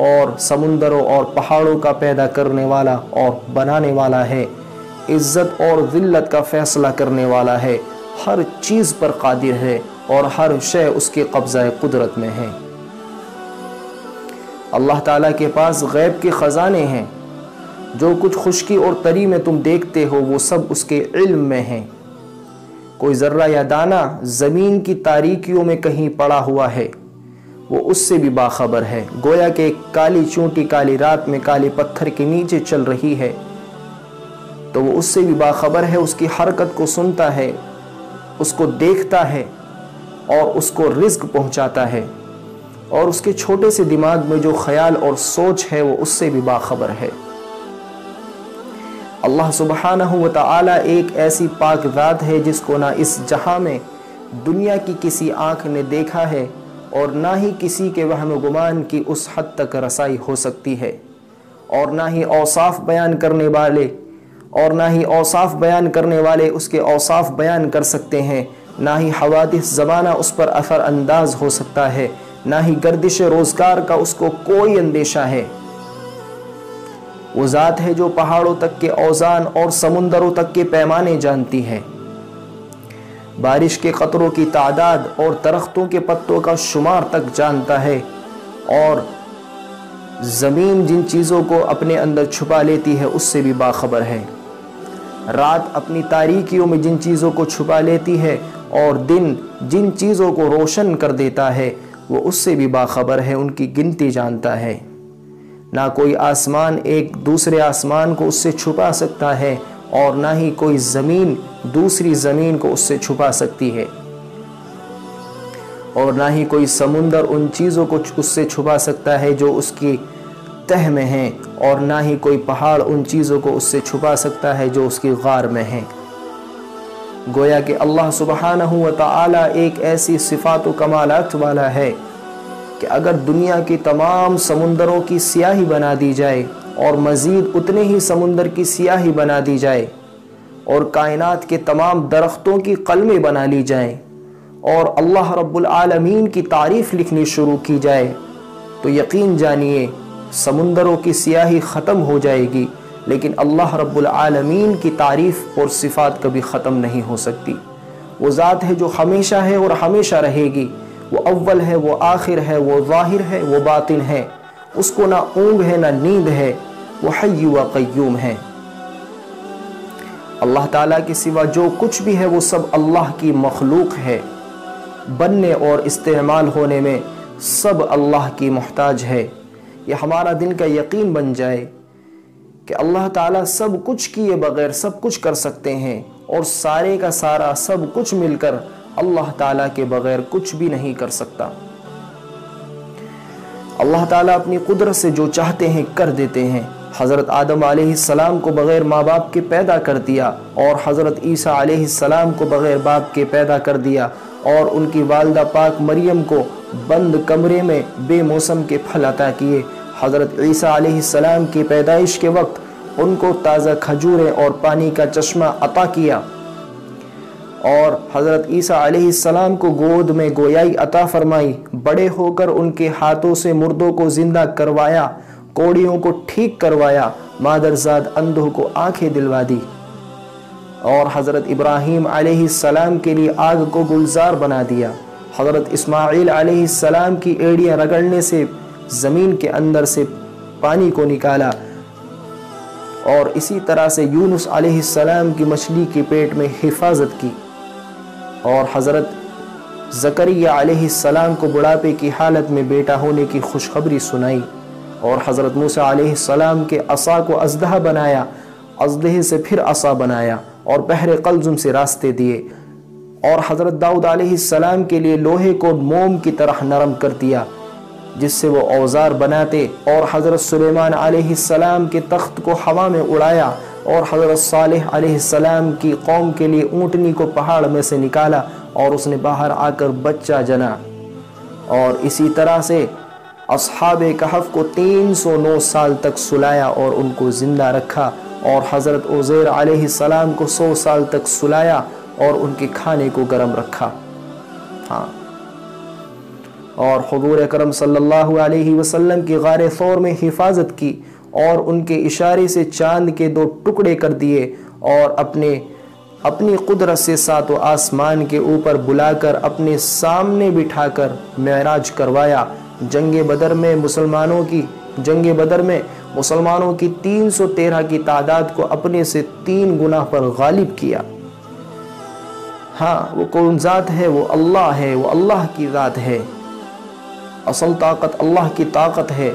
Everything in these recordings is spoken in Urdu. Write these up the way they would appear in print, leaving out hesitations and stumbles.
اور سمندروں اور پہاڑوں کا پیدا کرنے والا اور بنانے والا ہے، عزت اور ذلت کا فیصلہ کرنے والا ہے، ہر چیز پر قادر ہے اور ہر شے اس کے قبضہ قدرت میں ہے۔ اللہ تعالیٰ کے پاس غیب کے خزانے ہیں، جو کچھ خشکی اور تری میں تم دیکھتے ہو وہ سب اس کے علم میں ہیں۔ کوئی ذرہ یا دانہ زمین کی تاریکیوں میں کہیں پڑا ہوا ہے، وہ اس سے بھی باخبر ہے۔ گویا کہ ایک کالی چونٹی کالی رات میں کالے پتھر کے نیچے چل رہی ہے تو وہ اس سے بھی باخبر ہے، اس کی حرکت کو سنتا ہے، اس کو دیکھتا ہے اور اس کو رزق پہنچاتا ہے، اور اس کے چھوٹے سے دماغ میں جو خیال اور سوچ ہے وہ اس سے بھی باخبر ہے۔ اللہ سبحانہ و تعالی ایک ایسی پاک ذات ہے جس کو نہ اس جہاں میں دنیا کی کسی آنکھ نے دیکھا ہے اور نہ ہی کسی کے وہم و گمان کی اس حد تک رسائی ہو سکتی ہے، اور نہ ہی اوصاف بیان کرنے والے اس کے اوصاف بیان کر سکتے ہیں، نہ ہی حوادث زمانہ اس پر اثر انداز ہو سکتا ہے، نہ ہی گردش روزگار کا اس کو کوئی اندیشہ ہے۔ وہ ذات ہے جو پہاڑوں تک کے اوزان اور سمندروں تک کے پیمانے جانتی ہے، بارش کے قطروں کی تعداد اور درختوں کے پتوں کا شمار تک جانتا ہے، اور زمین جن چیزوں کو اپنے اندر چھپا لیتی ہے اس سے بھی باخبر ہے۔ رات اپنی تاریکیوں میں جن چیزوں کو چھپا لیتی ہے اور دن جن چیزوں کو روشن کر دیتا ہے وہ اس سے بھی باخبر ہے، ان کی گنتی جانتا ہے۔ نہ کوئی آسمان ایک دوسرے آسمان کو اس سے چھپا سکتا ہے، اور نہ ہی کوئی زمین دوسری زمین کو اس سے چھپا سکتی ہے، اور نہ ہی کوئی سمندر ان چیزوں کو اس سے چھپا سکتا ہے جو اس کی تہ میں ہیں، اور نہ ہی کوئی پہاڑ ان چیزوں کو اس سے چھپا سکتا ہے جو اس کی غار میں ہیں۔ گویا کہ اللہ سبحانہ و تعالی ایک ایسی صفات و کمالات والا ہے کہ اگر دنیا کی تمام سمندروں کی سیاہی بنا دی جائے اور مزید اتنے ہی سمندر کی سیاہی بنا دی جائے اور کائنات کے تمام درختوں کی قلمیں بنا لی جائیں اور اللہ رب العالمین کی تعریف لکھنی شروع کی جائے تو یقین جانیے سمندروں کی سیاہی ختم ہو جائے گی، لیکن اللہ رب العالمین کی تعریف اور صفات کبھی ختم نہیں ہو سکتی۔ وہ ذات ہے جو ہمیشہ ہے اور ہمیشہ رہے گی، وہ اول ہے، وہ آخر ہے، وہ ظاہر ہے، وہ باطن ہے، اس کو نہ اونگ ہے نہ نیند ہے، وہ حی و قیوم ہے۔ اللہ تعالیٰ کے سوا جو کچھ بھی ہے وہ سب اللہ کی مخلوق ہے، بننے اور استعمال ہونے میں سب اللہ کی محتاج ہے۔ یہ ہمارا دل کا یقین بن جائے کہ اللہ تعالیٰ سب کچھ کیے بغیر سب کچھ کر سکتے ہیں، اور سارے کا سارا سب کچھ مل کر اللہ تعالیٰ کے بغیر کچھ بھی نہیں کر سکتا۔ اللہ تعالیٰ اپنی قدرت سے جو چاہتے ہیں کر دیتے ہیں۔ حضرت آدم علیہ السلام کو بغیر ماں باپ کے پیدا کر دیا، اور حضرت عیسیٰ علیہ السلام کو بغیر باپ کے پیدا کر دیا، اور ان کی والدہ پاک مریم کو بند کمرے میں بے موسم کے پھل عطا کیے۔ حضرت عیسیٰ علیہ السلام کی پیدائش کے وقت ان کو تازہ کھجوریں اور پانی کا چشمہ عطا کیا، اور حضرت عیسیٰ علیہ السلام کو گود میں گویائی عطا فرمائی۔ بڑے ہو کر ان کے ہاتھوں سے مردوں کو زندہ کروایا، کوڑیوں کو ٹھیک کروایا، مادرزاد اندھوں کو آنکھیں دلوا دی، اور حضرت ابراہیم علیہ السلام کے لیے آگ کو گلزار بنا دیا۔ حضرت اسماعیل علیہ السلام کی ایڑیاں رگڑنے سے زمین کے اندر سے پانی کو نکالا، اور اسی طرح سے یونس علیہ السلام کی مچھلی کے پیٹ میں حفاظت کی، اور حضرت زکریا علیہ السلام کو بڑھاپے کی حالت میں بیٹا ہونے کی خوشخبری سنائی، اور حضرت موسیٰ علیہ السلام کے عصا کو اژدہا بنایا، اژدہے سے پھر عصا بنایا، اور بحر قلزم سے راستے دیے، اور حضرت داؤد علیہ السلام کے لیے لوہے کو موم کی طرح نرم کر دیا جس سے وہ اوزار بناتے، اور حضرت سلیمان علیہ السلام کے تخت کو ہوا میں اڑایا، اور حضرت صالح علیہ السلام کی قوم کے لیے اونٹنی کو پہاڑ میں سے نکالا اور اس نے باہر آ کر بچہ جنا، اور اسی طرح سے اصحاب کہف کو 309 سال تک سلایا اور ان کو زندہ رکھا، اور حضرت عزیر علیہ السلام کو 100 سال تک سلایا اور ان کے کھانے کو گرم رکھا۔ ہاں، اور حضور اکرم صلی اللہ علیہ وسلم کی غار ثور میں حفاظت کی اور ان کے اشارے سے چاند کے 2 ٹکڑے کر دیے اور اپنی قدرت سے 7 آسمان کے اوپر بلا کر اپنے سامنے بٹھا کر معراج کروایا۔ جنگ بدر میں مسلمانوں کی 313 کی تعداد کو اپنے سے 3 گنا پر غالب کیا۔ ہاں، وہ کون ذات ہے؟ وہ اللہ ہے، وہ اللہ کی ذات ہے۔ اصل طاقت اللہ کی طاقت ہے،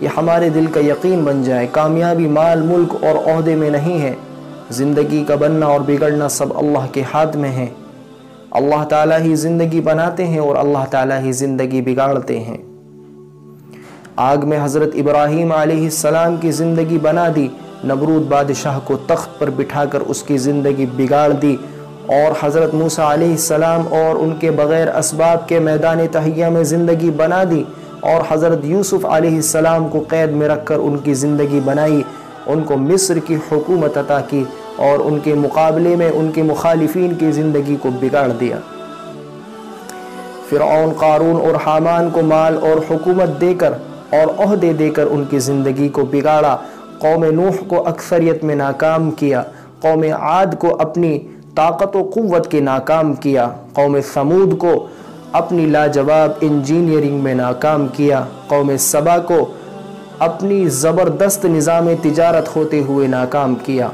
یہ ہمارے دل کا یقین بن جائے۔ کامیابی مال ملک اور عہدے میں نہیں ہے، زندگی کا بننا اور بگڑنا سب اللہ کے ہاتھ میں ہے۔ اللہ تعالیٰ ہی زندگی بناتے ہیں اور اللہ تعالیٰ ہی زندگی بگاڑتے ہیں۔ آگ میں حضرت ابراہیم علیہ السلام کی زندگی بنا دی، نمرود بادشاہ کو تخت پر بٹھا کر اس کی زندگی بگاڑ دی، اور حضرت موسیٰ علیہ السلام اور ان کے بغیر اسباب کے میدان تحیہ میں زندگی بنا دی، اور حضرت یوسف علیہ السلام کو قید میں رکھ کر ان کی زندگی بنائی، ان کو مصر کی حکومت عطا کی اور ان کے مقابلے میں ان کے مخالفین کی زندگی کو بگاڑ دیا۔ فرعون، قارون اور حامان کو مال اور حکومت دے کر اور عہدے دے کر ان کی زندگی کو بگاڑا۔ قوم نوح کو اکثریت میں ناکام کیا، قوم عاد کو اپنی طاقت و قوت کے ناکام کیا، قوم ثمود کو اپنی لاجواب انجینئرنگ میں ناکام کیا، قوم سبا کو اپنی زبردست نظام تجارت ہوتے ہوئے ناکام کیا،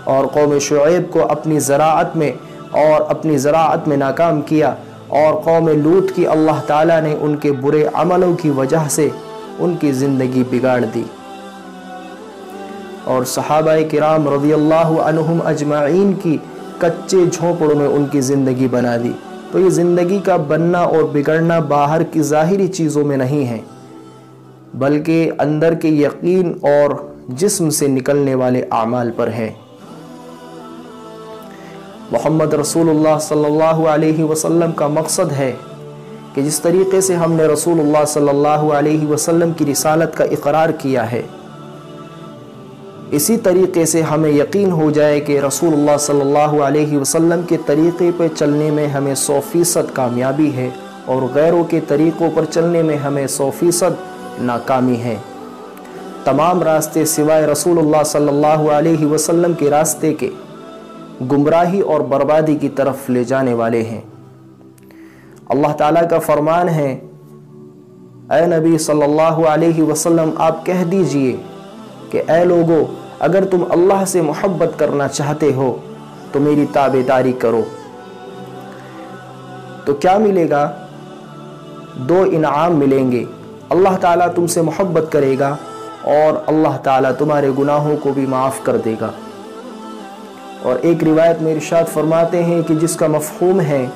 اور قوم شعیب کو اپنی زراعت میں ناکام کیا، اور قوم لوط کی اللہ تعالیٰ نے ان کے برے عملوں کی وجہ سے ان کی زندگی بگاڑ دی، اور صحابہ کرام رضی اللہ عنہم اجمعین کی کچے جھونپڑوں میں ان کی زندگی بنا دی۔ تو یہ زندگی کا بننا اور بگڑنا باہر کی ظاہری چیزوں میں نہیں ہے، بلکہ اندر کے یقین اور جسم سے نکلنے والے اعمال پر ہے۔ محمد رسول اللہ صلی اللہ علیہ وسلم کا مقصد ہے کہ جس طریقے سے ہم نے رسول اللہ صلی اللہ علیہ وسلم کی رسالت کا اقرار کیا ہے، اسی طریقے سے ہمیں یقین ہو جائے کہ رسول اللہ صلی اللہ علیہ وسلم کے طریقے پہ چلنے میں ہمیں 100% کامیابی ہے، اور غیروں کے طریقوں پر چلنے میں ہمیں 100% ناکامی ہے۔ تمام راستے سوائے رسول اللہ صلی اللہ علیہ وسلم کے راستے کے گمراہی اور بربادی کی طرف لے جانے والے ہیں۔ اللہ تعالیٰ کا فرمان ہے، اے نبی صلی اللہ علیہ وسلم آپ کہہ دیجئے کہ اے لوگو، اگر تم اللہ سے محبت کرنا چاہتے ہو تو میری تابعداری کرو۔ تو کیا ملے گا؟ 2 انعام ملیں گے، اللہ تعالیٰ تم سے محبت کرے گا اور اللہ تعالیٰ تمہارے گناہوں کو بھی معاف کر دے گا۔ اور ایک روایت میں ارشاد فرماتے ہیں کہ جس کا مفہوم ہے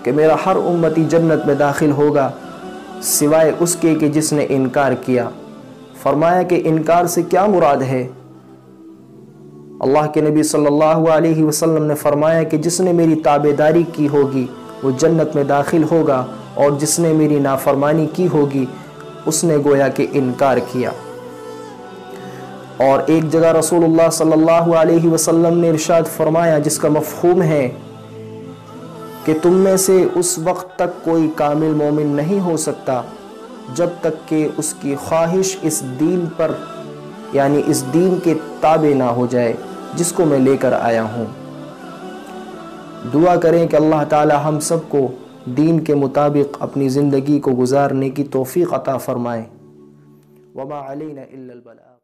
کہ میرا ہر امتی جنت میں داخل ہوگا سوائے اس کے کہ جس نے انکار کیا۔ فرمایا کہ انکار سے کیا مراد ہے؟ اللہ کے نبی صلی اللہ علیہ وسلم نے فرمایا کہ جس نے میری تابعداری کی ہوگی وہ جنت میں داخل ہوگا، اور جس نے میری نافرمانی کی ہوگی اس نے گویا کہ انکار کیا۔ اور ایک جگہ رسول اللہ صلی اللہ علیہ وسلم نے ارشاد فرمایا جس کا مفہوم ہے کہ تم میں سے اس وقت تک کوئی کامل مومن نہیں ہو سکتا جب تک کہ اس کی خواہش اس دین پر، یعنی اس دین کے تابع نہ ہو جائے جس کو میں لے کر آیا ہوں۔ دعا کریں کہ اللہ تعالی ہم سب کو دین کے مطابق اپنی زندگی کو گزارنے کی توفیق عطا فرمائے۔ وما علینا الا البلاغ۔